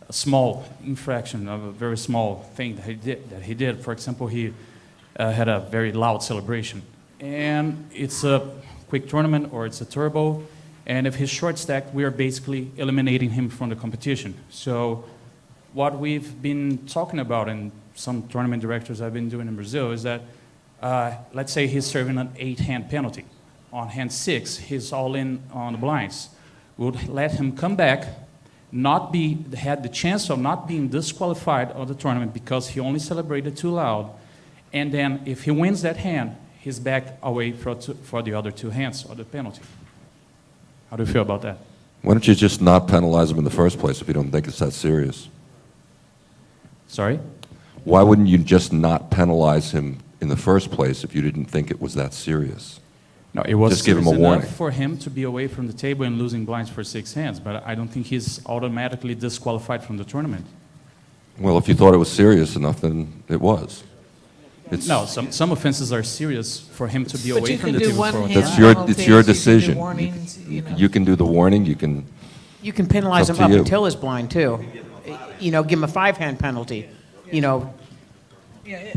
small infraction of a very small thing that he did. For example, he had a very loud celebration. And it's a quick tournament or it's a turbo. And if he's short stacked, we are basically eliminating him from the competition. So what we've been talking about, and some tournament directors I've been doing in Brazil, is that let's say he's serving an 8-hand penalty. On hand 6, he's all in on the blinds. We'll let him come back, had the chance of not being disqualified of the tournament because he only celebrated too loud. And then if he wins that hand, he's back away for the other 2 hands of the penalty. How do you feel about that? Why don't you just not penalize him in the first place if you don't think it's that serious? Sorry? Why wouldn't you just not penalize him in the first place if you didn't think it was that serious? No, it was just give him a serious warning. enough for him to be away from the table and losing blinds for 6 hands, but I don't think he's automatically disqualified from the tournament. Well, if you thought it was serious enough, then it was. No, some offenses are serious for him to be away from the table for a It's your decision. Warnings, You can do the warning. You can penalize it's him up to up you. until his blind too. Give him a 5-hand penalty. Yeah,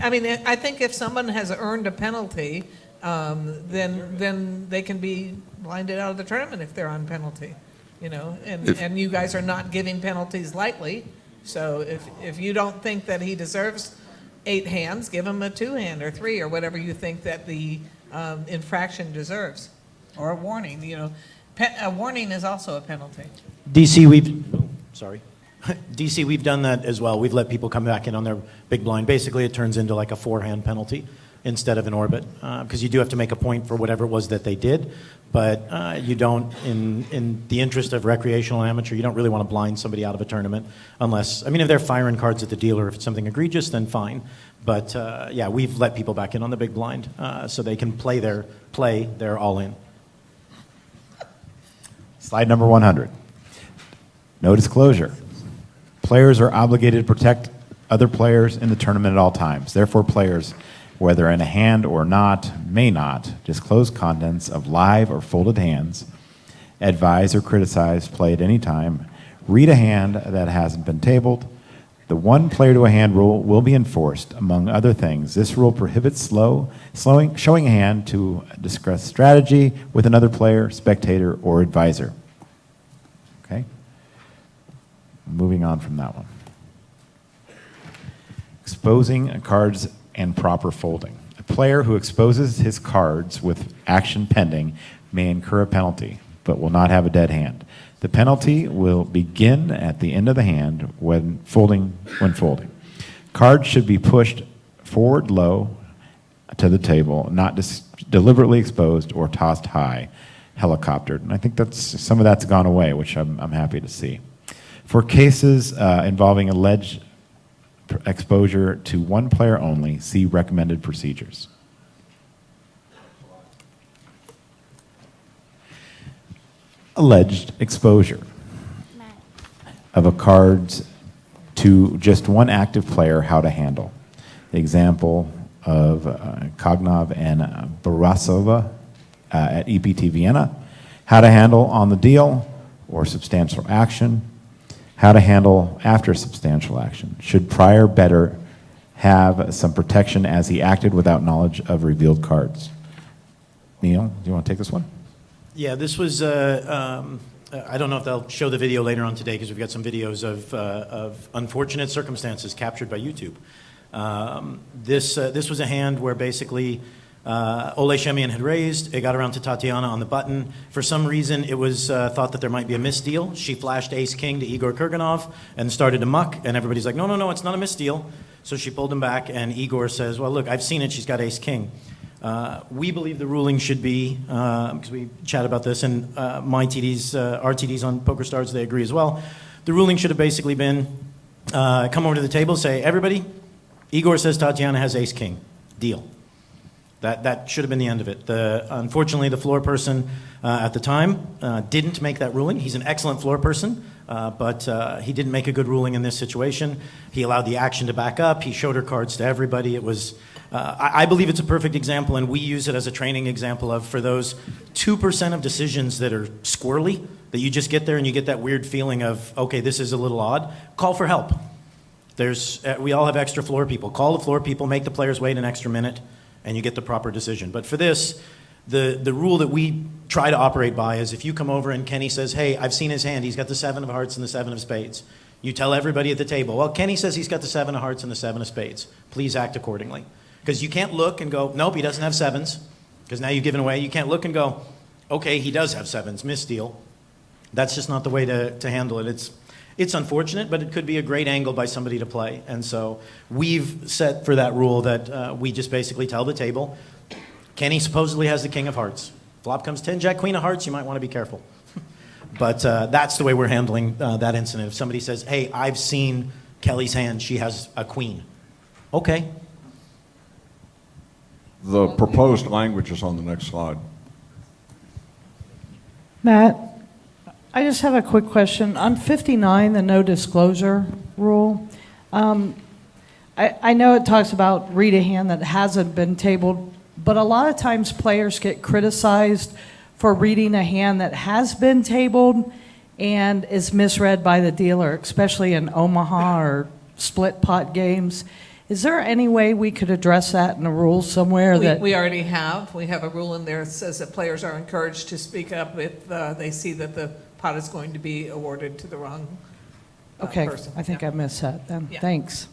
I mean, I think if someone has earned a penalty, then they can be blinded out of the tournament if they're on penalty, and you guys are not giving penalties lightly. So if you don't think that he deserves 8 hands, give him a 2-hand or 3 or whatever you think that the infraction deserves, or a warning. A warning is also a penalty. DC, we've done that as well. We've let people come back in on their big blind. Basically, it turns into like a 4-hand penalty instead of an orbit, because you do have to make a point for whatever it was that they did, but you don't, in the interest of recreational and amateur, you don't really want to blind somebody out of a tournament unless, if they're firing cards at the dealer, if it's something egregious, then fine. But yeah, we've let people back in on the big blind so they can play their all-in. Slide number 100. No disclosure. Players are obligated to protect other players in the tournament at all times. Therefore, players, whether in a hand or not, may not disclose contents of live or folded hands, advise or criticize play at any time, read a hand that hasn't been tabled. The 1 player to a hand rule will be enforced. Among other things, this rule prohibits showing a hand to discuss strategy with another player, spectator, or advisor. Okay? Moving on from that one. Exposing cards and proper folding. A player who exposes his cards with action pending may incur a penalty, but will not have a dead hand. The penalty will begin at the end of the hand when folding. Cards should be pushed forward low to the table, not deliberately exposed or tossed high, helicoptered. And I think some of that's gone away, which I'm happy to see. For cases involving alleged exposure to one player only, see recommended procedures. Alleged exposure of a card to just one active player, how to handle. The example of Kognov and Barasova at EPT Vienna, how to handle on the deal or substantial action, how to handle after substantial action. Should prior better have some protection as he acted without knowledge of revealed cards? Neil, do you want to take this one? Yeah, this was, I don't know if they'll show the video later on today because we've got some videos of unfortunate circumstances captured by YouTube. This was a hand where basically Ole Shemian had raised. It got around to Tatiana on the button. For some reason, it was thought that there might be a misdeal. She flashed ace-king to Igor Kurganov and started to muck, and everybody's like, no, it's not a misdeal. So she pulled him back, and Igor says, well, look, I've seen it. She's got ace-king. We believe the ruling should be, because we chat about this, and my TDs, our TDs on PokerStars, they agree as well. The ruling should have basically been, come over to the table, say, everybody, Igor says Tatiana has ace-king. Deal. That should have been the end of it. Unfortunately, the floor person at the time didn't make that ruling. He's an excellent floor person, but he didn't make a good ruling in this situation. He allowed the action to back up. He showed her cards to everybody. It was, I believe it's a perfect example, and we use it as a training example of for those 2% of decisions that are squirrely, that you just get there and you get that weird feeling of, okay, this is a little odd, call for help. We all have extra floor people. Call the floor people, make the players wait an extra minute, and you get the proper decision. But for this, the rule that we try to operate by is if you come over and Kenny says, hey, I've seen his hand, he's got the 7 of hearts and the 7 of spades. You tell everybody at the table, well, Kenny says he's got the 7 of hearts and the 7 of spades. Please act accordingly. Because you can't look and go, nope, he doesn't have 7s, because now you've given away. You can't look and go, okay, he does have 7s, misdeal. That's just not the way to handle it. It's unfortunate, but it could be a great angle by somebody to play. And so we've set for that rule that we just basically tell the table, Kenny supposedly has the king of hearts. Flop comes 10, jack, queen of hearts, you might want to be careful. But that's the way we're handling that incident. If somebody says, hey, I've seen Kelly's hand, she has a queen. Okay. The proposed language is on the next slide. Matt, I just have a quick question. On 59, the no disclosure rule, I know it talks about read a hand that hasn't been tabled, but a lot of times players get criticized for reading a hand that has been tabled and is misread by the dealer, especially in Omaha or split pot games. Is there any way we could address that in a rule somewhere? We already have. We have a rule in there that says that players are encouraged to speak up if they see that the pot is going to be awarded to the wrong Okay, person. I think I missed that then. Yeah. Thanks.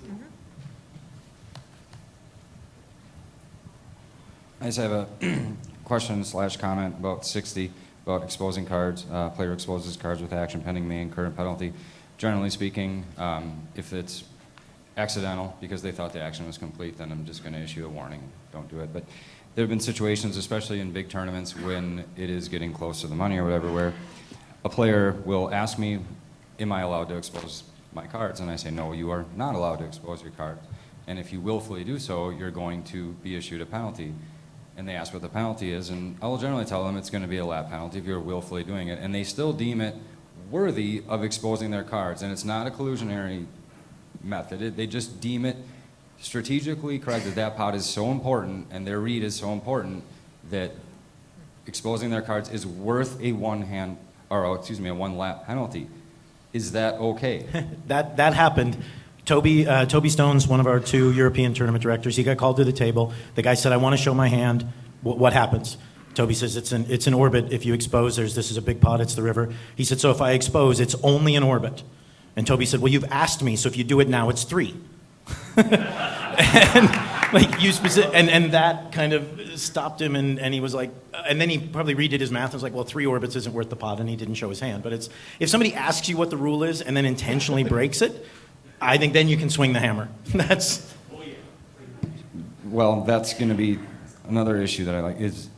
I just have a question/comment about 60, about exposing cards. Player exposes cards with action pending may incur a penalty. Generally speaking, if it's accidental because they thought the action was complete, then I'm just going to issue a warning. Don't do it. But there have been situations, especially in big tournaments, when it is getting close to the money or whatever, where a player will ask me, am I allowed to expose my cards? And I say, no, you are not allowed to expose your cards. And if you willfully do so, you're going to be issued a penalty. And they ask what the penalty is, and I will generally tell them it's going to be a lap penalty if you're willfully doing it. And they still deem it worthy of exposing their cards. And it's not a collusionary method. They just deem it strategically correct that that pot is so important and their read is so important that exposing their cards is worth a one lap penalty. Is that okay? That happened. Toby Stone's one of our 2 European tournament directors. He got called to the table. The guy said, I want to show my hand. What happens? Toby says, it's an orbit. If you expose, this is a big pot, it's the river. He said, so if I expose, it's only an orbit. And Toby said, well, you've asked me, so if you do it now, it's 3. and that kind of stopped him, and he was like, and then he probably redid his math and was like, well, 3 orbits isn't worth the pot, and he didn't show his hand. But if somebody asks you what the rule is and then intentionally breaks it, I think then you can swing the hammer. That's. Well, that's going to be another issue that I like. Is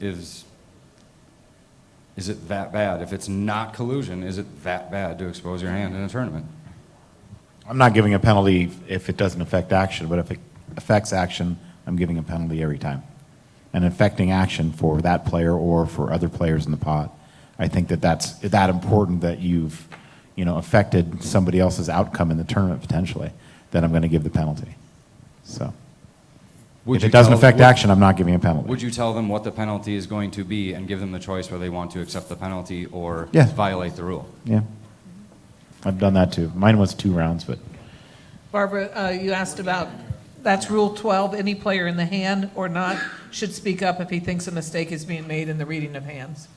it that bad? If it's not collusion, is it that bad to expose your hand in a tournament? I'm not giving a penalty if it doesn't affect action, but if it affects action, I'm giving a penalty every time. And affecting action for that player or for other players in the pot, I think that's that important that you've, affected somebody else's outcome in the tournament potentially, then I'm going to give the penalty. So. If it doesn't affect action, I'm not giving a penalty. Would you tell them what the penalty is going to be and give them the choice whether they want to accept the penalty or Yeah. violate the rule? Yeah. I've done that too. Mine was 2 rounds, but. Barbara, you asked about, that's Rule 12, any player in the hand or not should speak up if he thinks a mistake is being made in the reading of hands.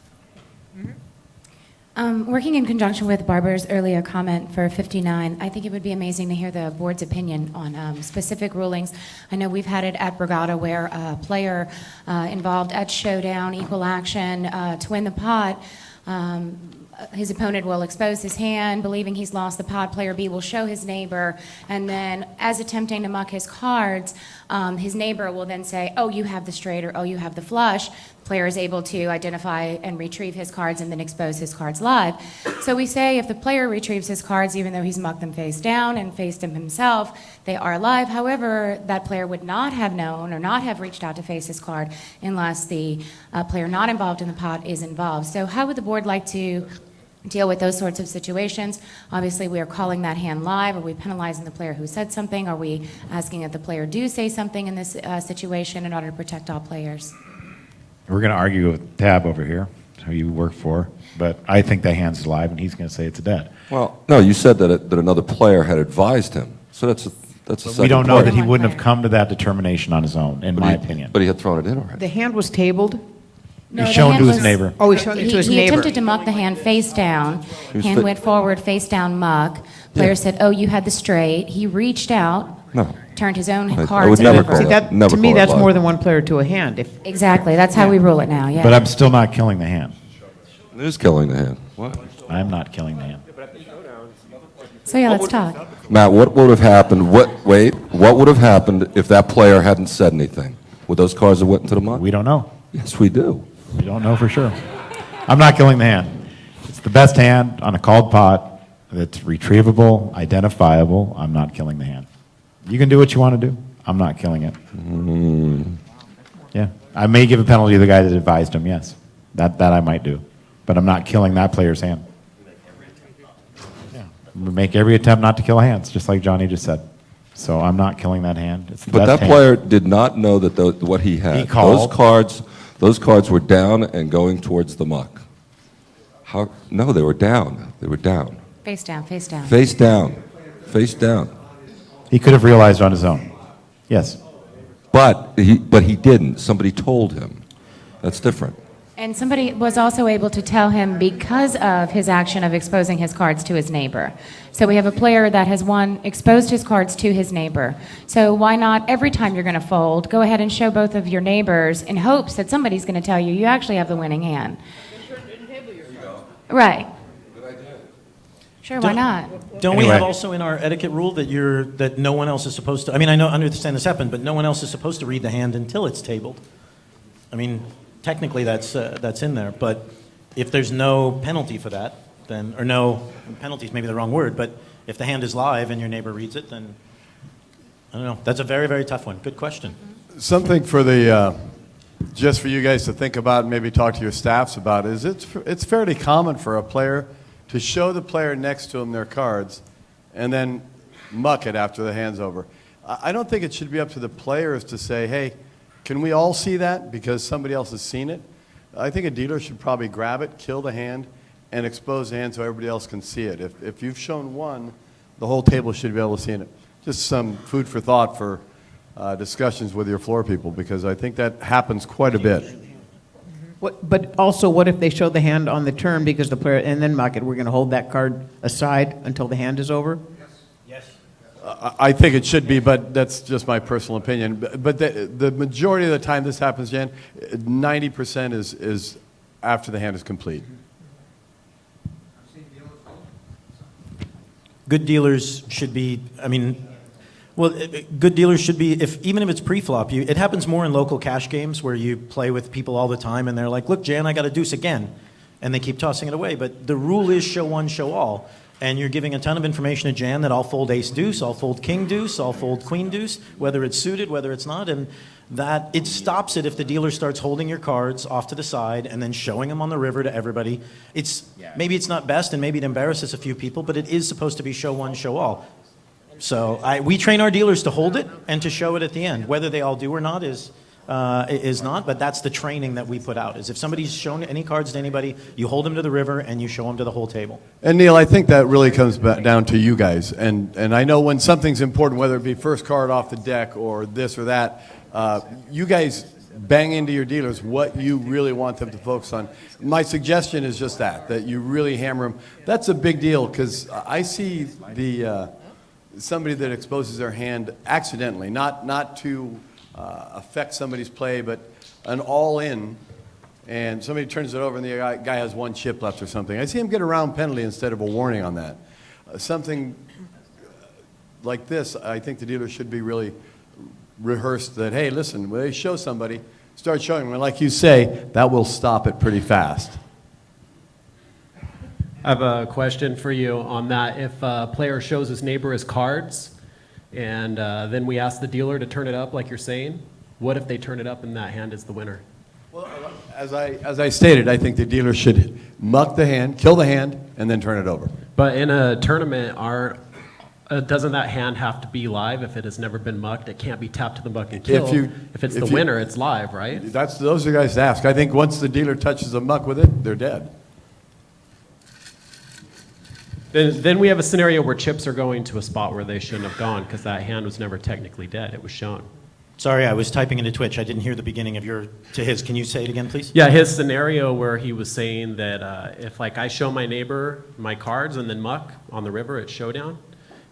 Working in conjunction with Barbara's earlier comment for 59, I think it would be amazing to hear the board's opinion on specific rulings. I know we've had it at Brigada where a player involved at showdown, equal action, to win the pot, his opponent will expose his hand, believing he's lost the pot. Player B will show his neighbor, and then as attempting to muck his cards, his neighbor will then say, oh, you have the straight, or oh, you have the flush. Player is able to identify and retrieve his cards and then expose his cards live. So we say if the player retrieves his cards, even though he's mucked them face down and faced them himself, they are live. However, that player would not have known or not have reached out to face his card unless the player not involved in the pot is involved. So how would the board like to deal with those sorts of situations? Obviously, we are calling that hand live. Are we penalizing the player who said something? Are we asking that the player do say something in this situation in order to protect all players? We're going to argue with Tab over here, who you work for, but I think that hand's live, and he's going to say it's a dead. Well, no, you said that another player had advised him, so that's a second We don't know player. that he wouldn't have come to that determination on his own, in my opinion. But he had thrown it in already. The hand was tabled? No, He's the shown hand to his was- neighbor. Oh, he's shown it to his He neighbor. attempted to muck the hand face down. was Hand fa- went forward, face down muck. Player said, oh, you had the straight. He reached out, No. turned his own I cards would never over. call See, that- that, never to me, call it that's live. more than one player to a hand. If Exactly, that's how we rule it now, yeah. But I'm still not killing the hand. It is killing the hand. What? I'm not killing the hand. So yeah, let's talk. Matt, what would have happened? What would have happened if that player hadn't said anything? Would those cards have went into the muck? We don't know. Yes, we do. We don't know for sure. I'm not killing the hand. It's the best hand on a called pot that's retrievable, identifiable. I'm not killing the hand. You can do what you want to do. I'm not killing it. Yeah. I may give a penalty to the guy that advised him, yes. That I might do. But I'm not killing that player's hand. Yeah. We make every attempt not to kill hands, just like Johnny just said. So I'm not killing that hand. It's the But best that hand. player did not know that what he had. He called. Those cards were down and going towards the muck. How? No, they were down. They were down. Face down, face down. Face down. Face down. He could have realized on his own. Yes. But he didn't. Somebody told him. That's different. And somebody was also able to tell him because of his action of exposing his cards to his neighbor. So we have a player that has exposed his cards to his neighbor. So why not every time you're going to fold, go ahead and show both of your neighbors in hopes that somebody's going to tell you you actually have the winning hand. Right. Sure, why not? Don't we Anyway. have also in our etiquette rule that no one else is supposed to? I mean, I understand this happened, but no one else is supposed to read the hand until it's tabled. I mean, technically that's in there, but if there's no penalty for that, then or no penalty is maybe the wrong word, but if the hand is live and your neighbor reads it, then I don't know. That's a very, very tough one. Good question. Something for just for you guys to think about and maybe talk to your staffs about is it's fairly common for a player to show the player next to him their cards and then muck it after the hand's over. I don't think it should be up to the players to say, hey, can we all see that because somebody else has seen it? I think a dealer should probably grab it, kill the hand, and expose the hand so everybody else can see it. If you've shown one, the whole table should be able to see it. Just some food for thought for discussions with your floor people, because I think that happens quite a bit. But also, what if they show the hand on the turn because the player, and then muck it, we're going to hold that card aside until the hand is over? I think it should be, but that's just my personal opinion. But the majority of the time this happens, Jan, 90% is after the hand is complete. good dealers should be, well, good dealers should be, even if it's pre-flop, it happens more in local cash games where you play with people all the time and they're like, look, Jan, I got a deuce again. And they keep tossing it away. But the rule is show one, show all. And you're giving a ton of information to Jan that I'll fold ace deuce, I'll fold king deuce, I'll fold queen deuce, whether it's suited, whether it's not. And that it stops it if the dealer starts holding your cards off to the side and then showing them on the river to everybody. Maybe it's not best and maybe it embarrasses a few people, but it is supposed to be show one, show all. So we train our dealers to hold it and to show it at the end. Whether they all do or not is not, but that's the training that we put out, is if somebody's shown any cards to anybody, you hold them to the river and you show them to the whole table. And Neil, I think that really comes back down to you guys. And I know when something's important, whether it be first card off the deck or this or that, you guys bang into your dealers what you really want them to focus on. My suggestion is just that you really hammer them. That's a big deal because I see somebody that exposes their hand accidentally, not to affect somebody's play, but an all-in, and somebody turns it over and the guy has one chip left or something. I see him get a round penalty instead of a warning on that. Something like this, I think the dealer should be really rehearsed that, hey, listen, when they show somebody, start showing them. And like you say, that will stop it pretty fast. I have a question for you on that. If a player shows his neighbor his cards, and then we ask the dealer to turn it up like you're saying, what if they turn it up and that hand is the winner? Well, as I stated, I think the dealer should muck the hand, kill the hand, and then turn it over. But in a tournament, doesn't that hand have to be live if it has never been mucked? It can't be tapped to the muck and killed. If it's the winner, it's live, right? Those are the guys to ask. I think once the dealer touches a muck with it, they're dead. Then we have a scenario where chips are going to a spot where they shouldn't have gone because that hand was never technically dead. It was shown. Sorry, I was typing into Twitch. I didn't hear the beginning of his. Can you say it again, please? Yeah, his scenario where he was saying that if I show my neighbor my cards and then muck on the river at showdown,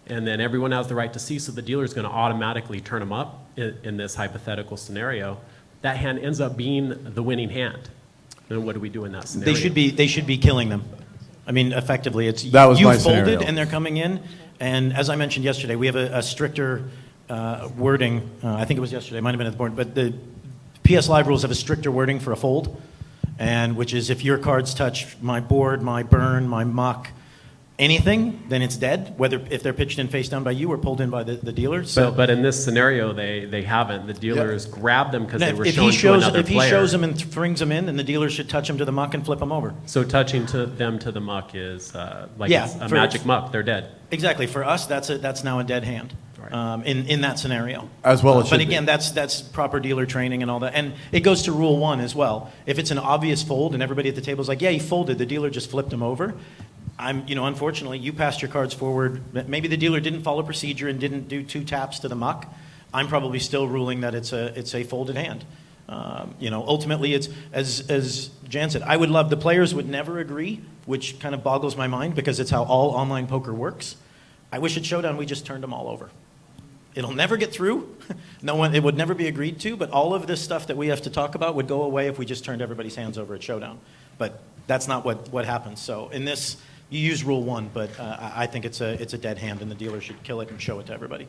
and then everyone has the right to see, so the dealer is going to automatically turn them up in this hypothetical scenario, that hand ends up being the winning hand. Then what do we do in that scenario? They should be killing them. I mean, effectively, it's that was you my folded scenario. and they're coming in. And as I mentioned yesterday, we have a stricter wording. I think it was yesterday. It might have been at the board. But the PS Live rules have a stricter wording for a fold, and which is if your cards touch my board, my burn, my muck, anything, then it's dead, whether if they're pitched in face down by you or pulled in by the dealer. So, but in this scenario, they haven't. The dealers grabbed them because they were if shown he shows, to another if he player. shows them and brings them in, then the dealer should touch them to the muck and flip them over. So touching them to the muck is it's a for- magic muck. They're dead. Exactly. For us, that's now a dead hand. In that scenario. As well as but should again, that's proper dealer training and all that. And it goes to rule 1 as well. If it's an obvious fold and everybody at the table is like, yeah, he folded, the dealer just flipped him over. Unfortunately, you passed your cards forward. Maybe the dealer didn't follow procedure and didn't do 2 taps to the muck. I'm probably still ruling that it's a folded hand. Ultimately, it's as Jan said. I would love, the players would never agree, which kind of boggles my mind because it's how all online poker works. I wish at Showdown we just turned them all over. It'll never get through. It would never be agreed to, but all of this stuff that we have to talk about would go away if we just turned everybody's hands over at Showdown. But that's not what happens. So in this, you use rule 1, but I think it's a dead hand and the dealer should kill it and show it to everybody.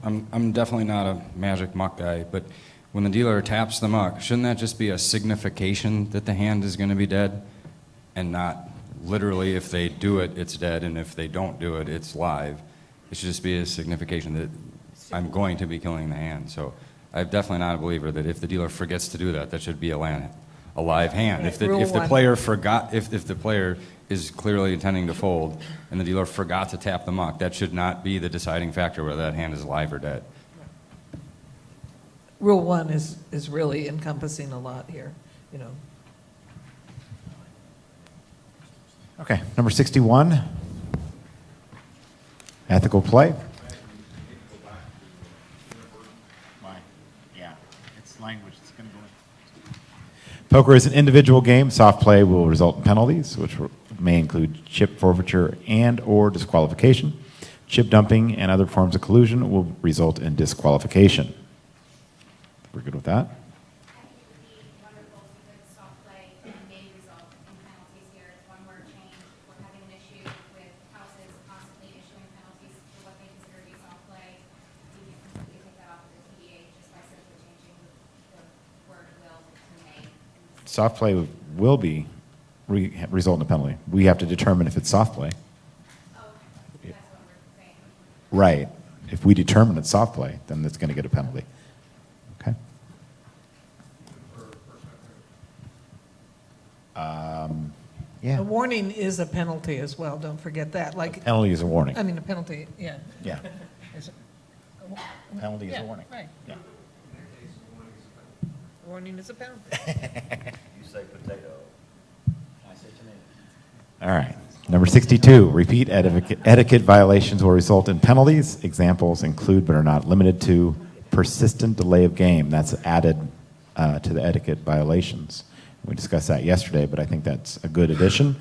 I'm definitely not a magic muck guy, but when the dealer taps the muck, shouldn't that just be a signification that the hand is going to be dead and not literally if they do it, it's dead, and if they don't do it, it's live? It should just be a signification that I'm going to be killing the hand. So I'm definitely not a believer that if the dealer forgets to do that, that should be a live hand. If the player forgot, if the player is clearly intending to fold and the dealer forgot to tap the muck, that should not be the deciding factor whether that hand is live or dead. Rule 1 is really encompassing a lot here, Okay, number 61, ethical play. Yeah, it's language. It's going to go in. Poker is an individual game. Soft play will result in penalties, which may include chip forfeiture and or disqualification. Chip dumping and other forms of collusion will result in disqualification. We're good with that? soft play will be result in a penalty. We have to determine if it's soft play. Right. If we determine it's soft play, then it's going to get a penalty. Okay. Yeah. A warning is a penalty as well, don't forget that. Like Penalty is a warning. I mean, a penalty, yeah. Yeah. Is it- Penalty is a Yeah, warning. Right. Yeah. Warning is a penalty. You say potato. I say tomato. All right. Number 62, repeat etiquette violations will result in penalties. Examples include, but are not limited to, persistent delay of game. That's added to the etiquette violations. We discussed that yesterday, but I think that's a good addition.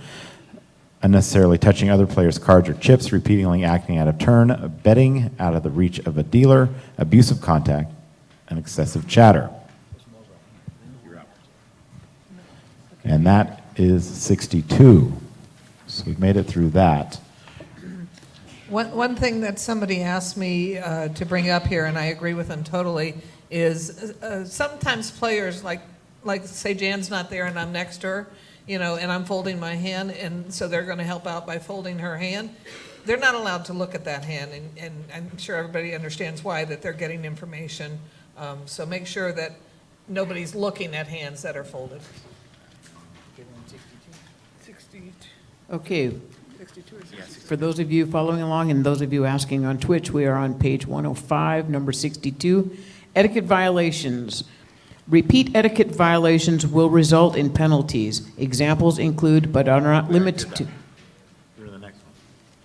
Unnecessarily touching other players' cards or chips, repeatedly acting out of turn, betting out of the reach of a dealer, abusive contact, and excessive chatter. And that is 62. So we've made it through that. One thing that somebody asked me to bring up here, and I agree with them totally, is sometimes players, like say Jan's not there and I'm next to her, you know, and I'm folding my hand, and so they're going to help out by folding her hand. They're not allowed to look at that hand, and I'm sure everybody understands why, that they're getting information. So make sure that nobody's looking at hands that are folded. Okay. For those of you following along and those of you asking on Twitch, we are on page 105, number 62. Etiquette violations. Repeat etiquette violations will result in penalties. Examples include, but are not limited to. You're the next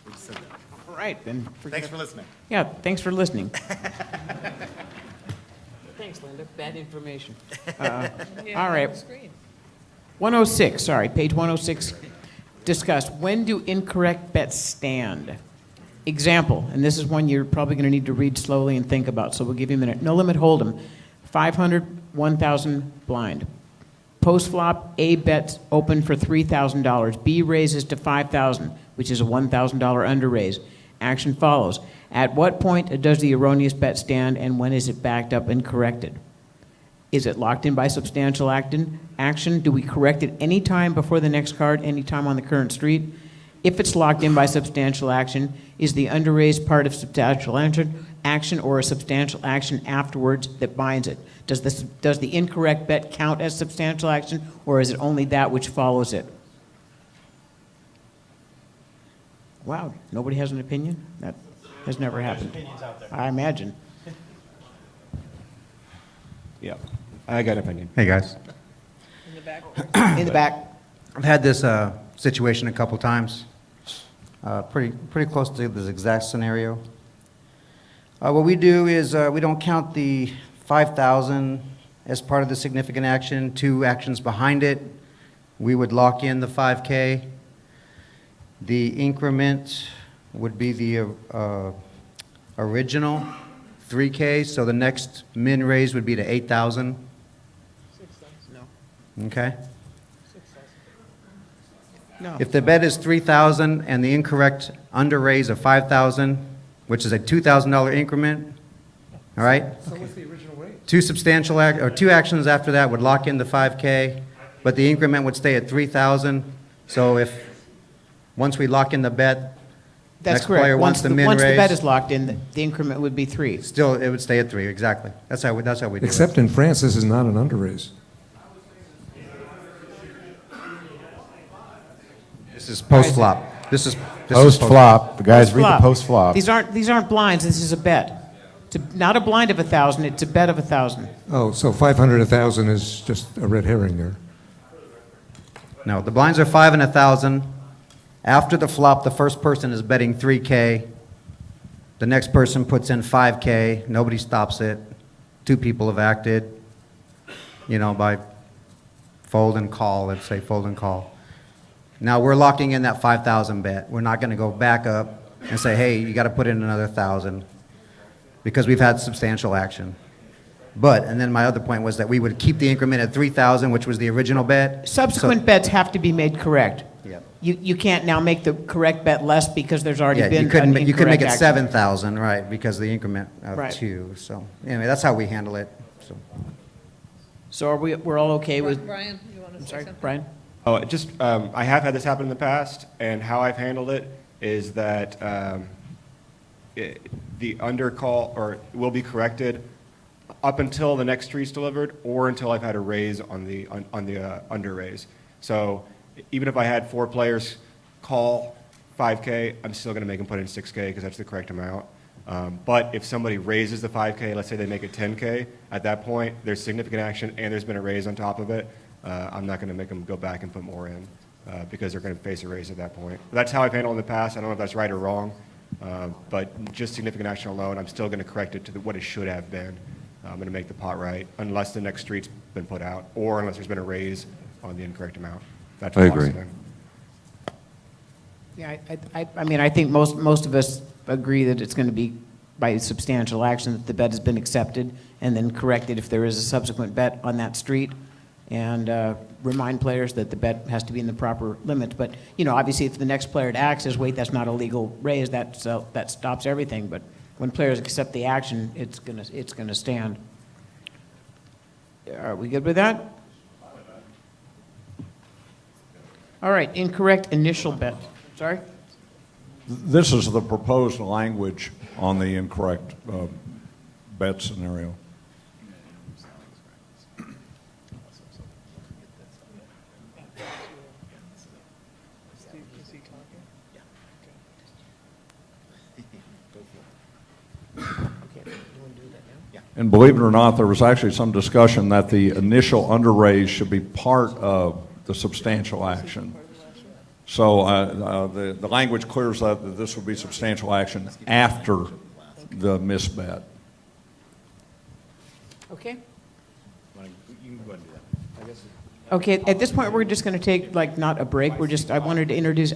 one. All right, then. Thanks for listening. Yeah, thanks for listening. Thanks, Linda. Bad information. All right. 106, sorry, page 106. Discuss, when do incorrect bets stand? Example, and this is one you're probably going to need to read slowly and think about, so we'll give you a minute. No limit hold'em, 500, 1,000 blind. Post flop, A bets open for $3,000. B raises to $5,000, which is a $1,000 under raise. Action follows. At what point does the erroneous bet stand, and when is it backed up and corrected? Is it locked in by substantial action? Do we correct it any time before the next card, any time on the current street? If it's locked in by substantial action, is the underraised part of substantial action or a substantial action afterwards that binds it? Does the incorrect bet count as substantial action, or is it only that which follows it? Wow, nobody has an opinion? That has never happened. I imagine. Yeah, I got an opinion. Hey, guys. In the back. In the back. I've had this situation a couple times, pretty close to this exact scenario. What we do is we don't count the 5,000 as part of the significant action, 2 actions behind it. We would lock in the 5K. The increment would be the original 3K, so the next min raise would be to 8,000. No. Okay? No. If the bet is 3,000 and the incorrect under raise of 5,000, which is a $2,000 increment, all right? So what's the original rate? 2 actions after that would lock in the 5K, but the increment would stay at 3,000. So if, once we lock in the bet, That's next correct. player wants the min Once the raise. bet is locked in, the increment would be 3. Still, it would stay at 3, exactly. That's how we do it. Except in France, this is not an underraise. This is post-flop. This is Post-flop. The guys read the post-flop. These aren't blinds. This is a bet. It's not a blind of 1,000. It's a bet of 1,000. Oh, so 500, 1,000 is just a red herring there. No, the blinds are 5 and 1,000. After the flop, the first person is betting 3K. The next person puts in 5K. Nobody stops it. 2 people have acted, by fold and call. Let's say fold and call. Now we're locking in that 5,000 bet. We're not going to go back up and say, hey, you got to put in another 1,000 because we've had substantial action. And then my other point was that we would keep the increment at 3,000, which was the original bet. Subsequent bets have to be made correct. Yep. You can't now make the correct bet less because there's already been you couldn't an you could make it incorrect 7,000, right? Because of the increment of Right. 2. So anyway, that's how we handle it. So So we're all okay with? Brian, you want to I'm say sorry, something? Brian? Oh, I have had this happen in the past, and how I've handled it is that the undercall will be corrected up until the next tree's delivered, or until I've had a raise on the under raise. So even if I had 4 players call 5K, I'm still going to make them put in 6K because that's the correct amount. But if somebody raises the 5K, let's say they make it 10K, at that point there's significant action and there's been a raise on top of it. I'm not going to make them go back and put more in because they're going to face a raise at that point. That's how I've handled it in the past. I don't know if that's right or wrong, but just significant action alone, I'm still going to correct it to what it should have been. I'm going to make the pot right unless the next street's been put out or unless there's been a raise on the incorrect amount. That's I what agree. saying. Yeah, I mean, I think most of us agree that it's going to be by substantial action that the bet has been accepted and then corrected if there is a subsequent bet on that street, and remind players that the bet has to be in the proper limits. But, you know, obviously if the next player to act says, wait, that's not a legal raise, that stops everything. But when players accept the action, it's gonna stand. Are we good with that? All right, incorrect initial bet. Sorry? This is the proposed language on the incorrect bet scenario. And believe it or not, there was actually some discussion that the initial underraise should be part of the substantial action. So the language clears up that this would be substantial action after the misbet. Okay. Okay, at this point, we're just going to take, like, not a break. I wanted to introduce